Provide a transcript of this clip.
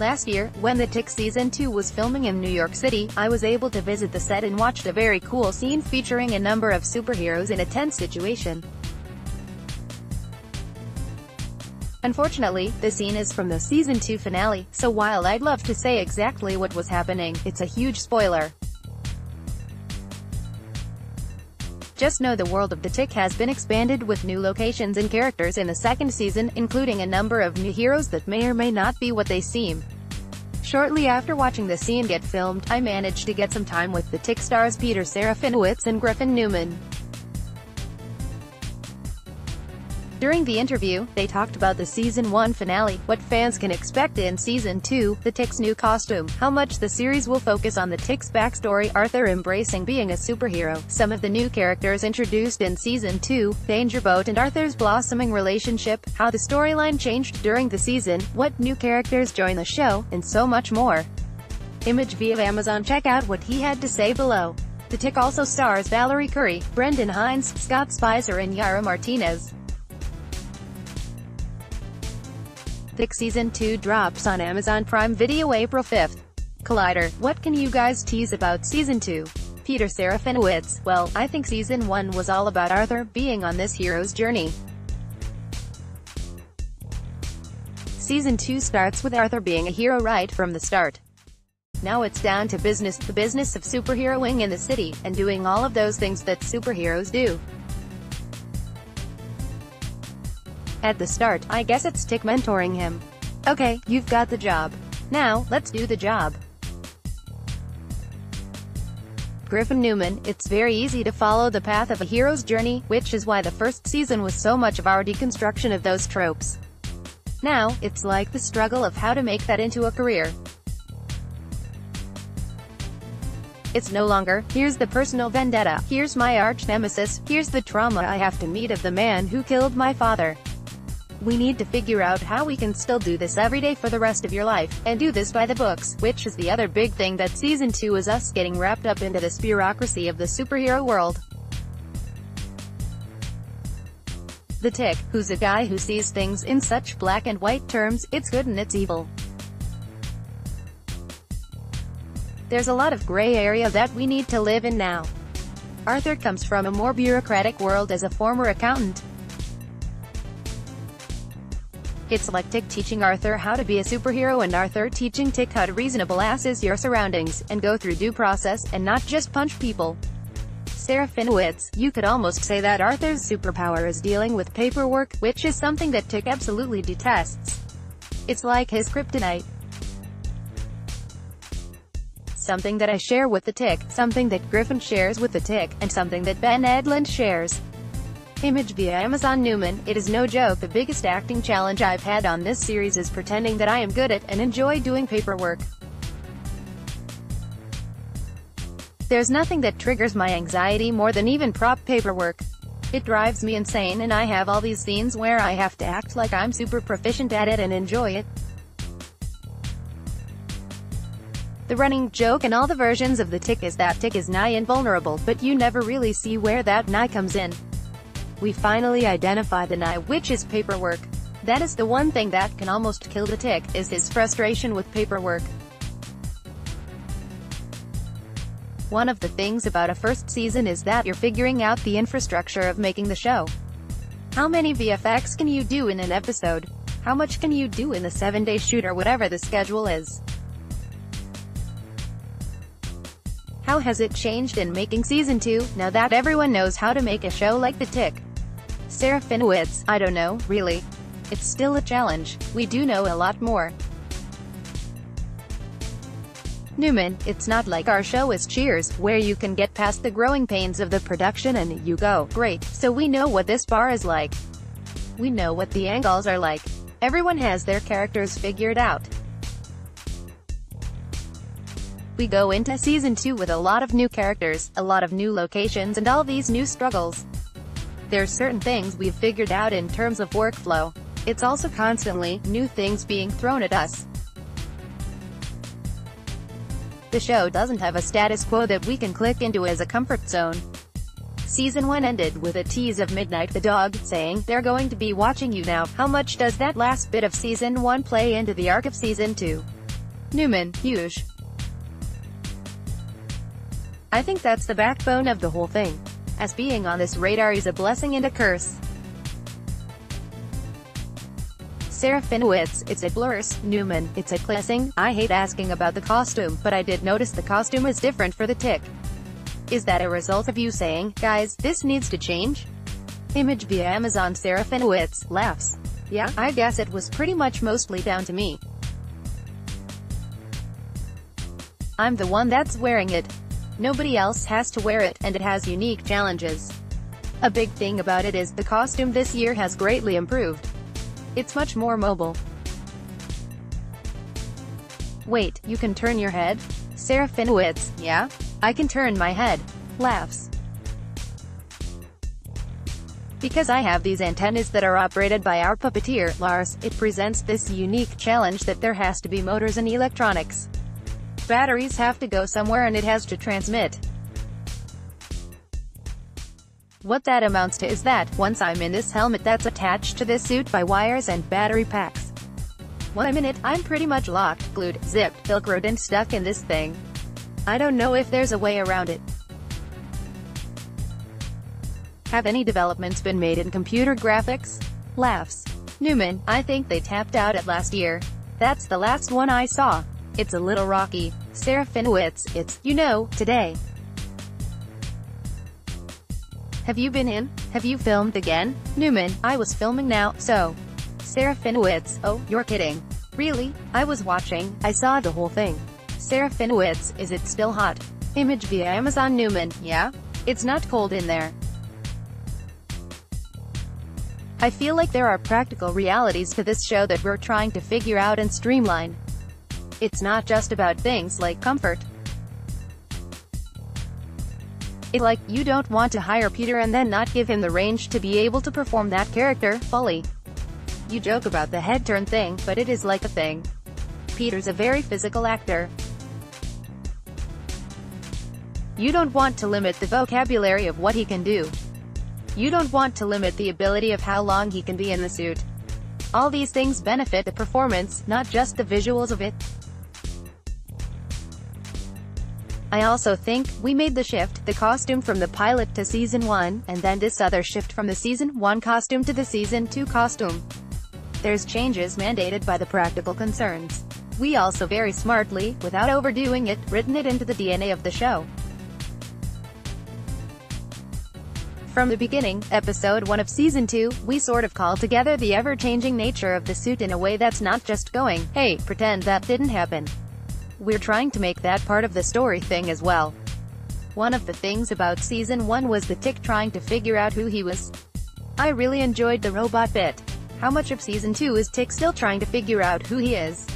Last year, when The Tick Season 2 was filming in New York City, I was able to visit the set and watched a very cool scene featuring a number of superheroes in a tense situation. Unfortunately, the scene is from the Season 2 finale, so while I'd love to say exactly what was happening, it's a huge spoiler. Just know the world of The Tick has been expanded with new locations and characters in the second season, including a number of new heroes that may or may not be what they seem. Shortly after watching the scene get filmed, I managed to get some time with The Tick stars Peter Serafinowicz and Griffin Newman. During the interview, they talked about the Season 1 finale, what fans can expect in Season 2, The Tick's new costume, how much the series will focus on The Tick's backstory, Arthur embracing being a superhero, some of the new characters introduced in Season 2, Danger Boat and Arthur's blossoming relationship, how the storyline changed during the season, what new characters join the show, and so much more. Image via Amazon. Check out what he had to say below. The Tick also stars Valerie Curry, Brendan Hines, Scott Spicer and Yara Martinez. Tick Season 2 drops on Amazon Prime Video April 5th. Collider, what can you guys tease about Season 2? Peter Serafinowicz, well, I think Season 1 was all about Arthur being on this hero's journey. Season 2 starts with Arthur being a hero right from the start. Now it's down to business, the business of superheroing in the city, and doing all of those things that superheroes do. At the start, I guess it's Tick mentoring him. Okay, you've got the job. Now, let's do the job. Griffin Newman, it's very easy to follow the path of a hero's journey, which is why the first season was so much of our deconstruction of those tropes. Now, it's like the struggle of how to make that into a career. It's no longer, here's the personal vendetta, here's my arch nemesis, here's the trauma I have to meet of the man who killed my father. We need to figure out how we can still do this every day for the rest of your life, and do this by the books, which is the other big thing that Season 2 is us getting wrapped up into this bureaucracy of the superhero world. The Tick, who's a guy who sees things in such black and white terms, it's good and it's evil. There's a lot of gray area that we need to live in now. Arthur comes from a more bureaucratic world as a former accountant. It's like Tick teaching Arthur how to be a superhero and Arthur teaching Tick how to reasonable assess your surroundings, and go through due process, and not just punch people. Serafinowicz, you could almost say that Arthur's superpower is dealing with paperwork, which is something that Tick absolutely detests. It's like his kryptonite. Something that I share with the Tick, something that Griffin shares with the Tick, and something that Ben Edlund shares. Image via Amazon. Newman, it is no joke, the biggest acting challenge I've had on this series is pretending that I am good at, and enjoy doing paperwork. There's nothing that triggers my anxiety more than even prop paperwork. It drives me insane, and I have all these scenes where I have to act like I'm super proficient at it and enjoy it. The running joke in all the versions of the Tick is that Tick is nigh invulnerable, but you never really see where that nigh comes in. We finally identify the nigh, which is paperwork. That is the one thing that can almost kill the Tick, is his frustration with paperwork. One of the things about a first season is that you're figuring out the infrastructure of making the show. How many VFX can you do in an episode? How much can you do in the 7-day shoot or whatever the schedule is? How has it changed in making Season 2, now that everyone knows how to make a show like The Tick? Serafinowicz, I don't know, really. It's still a challenge. We do know a lot more. Newman, it's not like our show is Cheers, where you can get past the growing pains of the production and you go, great, so we know what this bar is like. We know what the angles are like. Everyone has their characters figured out. We go into Season 2 with a lot of new characters, a lot of new locations and all these new struggles. There's certain things we've figured out in terms of workflow. It's also constantly new things being thrown at us. The show doesn't have a status quo that we can click into as a comfort zone. Season 1 ended with a tease of Midnight the dog, saying, "They're going to be watching you now." How much does that last bit of Season 1 play into the arc of Season 2? Newman, huge. I think that's the backbone of the whole thing. As being on this radar is a blessing and a curse. Serafinowicz, it's a blurs. Newman, it's a blessing. I hate asking about the costume, but I did notice the costume is different for the tick. Is that a result of you saying, guys, this needs to change? Image via Amazon. Serafinowicz laughs. Yeah, I guess it was pretty much mostly down to me. I'm the one that's wearing it. Nobody else has to wear it, and it has unique challenges. A big thing about it is, the costume this year has greatly improved. It's much more mobile. Wait, you can turn your head? Serafinowicz, yeah? I can turn my head. Laughs. Because I have these antennas that are operated by our puppeteer, Lars, it presents this unique challenge that there has to be motors and electronics. Batteries have to go somewhere and it has to transmit. What that amounts to is that, once I'm in this helmet that's attached to this suit by wires and battery packs. When I'm in it, I'm pretty much locked, glued, zipped, velcroed and stuck in this thing. I don't know if there's a way around it. Have any developments been made in computer graphics? Laughs. Newman, I think they tapped out at last year. That's the last one I saw. It's a little rocky. Serafinowicz, it's, you know, today. Have you been in? Have you filmed again? Newman, I was filming now, so. Serafinowicz, oh, you're kidding. Really? I was watching, I saw the whole thing. Serafinowicz, is it still hot? Image via Amazon. Newman, yeah? It's not cold in there. I feel like there are practical realities to this show that we're trying to figure out and streamline. It's not just about things like comfort. It's like, you don't want to hire Peter and then not give him the range to be able to perform that character fully. You joke about the head turn thing, but it is like a thing. Peter's a very physical actor. You don't want to limit the vocabulary of what he can do. You don't want to limit the ability of how long he can be in the suit. All these things benefit the performance, not just the visuals of it. I also think, we made the shift, the costume from the pilot to Season 1, and then this other shift from the Season 1 costume to the Season 2 costume. There's changes mandated by the practical concerns. We also very smartly, without overdoing it, written it into the DNA of the show. From the beginning, Episode 1 of Season 2, we sort of call together the ever-changing nature of the suit in a way that's not just going, hey, pretend that didn't happen. We're trying to make that part of the story thing as well. One of the things about Season 1 was the Tick trying to figure out who he was. I really enjoyed the robot bit. How much of Season 2 is Tick still trying to figure out who he is?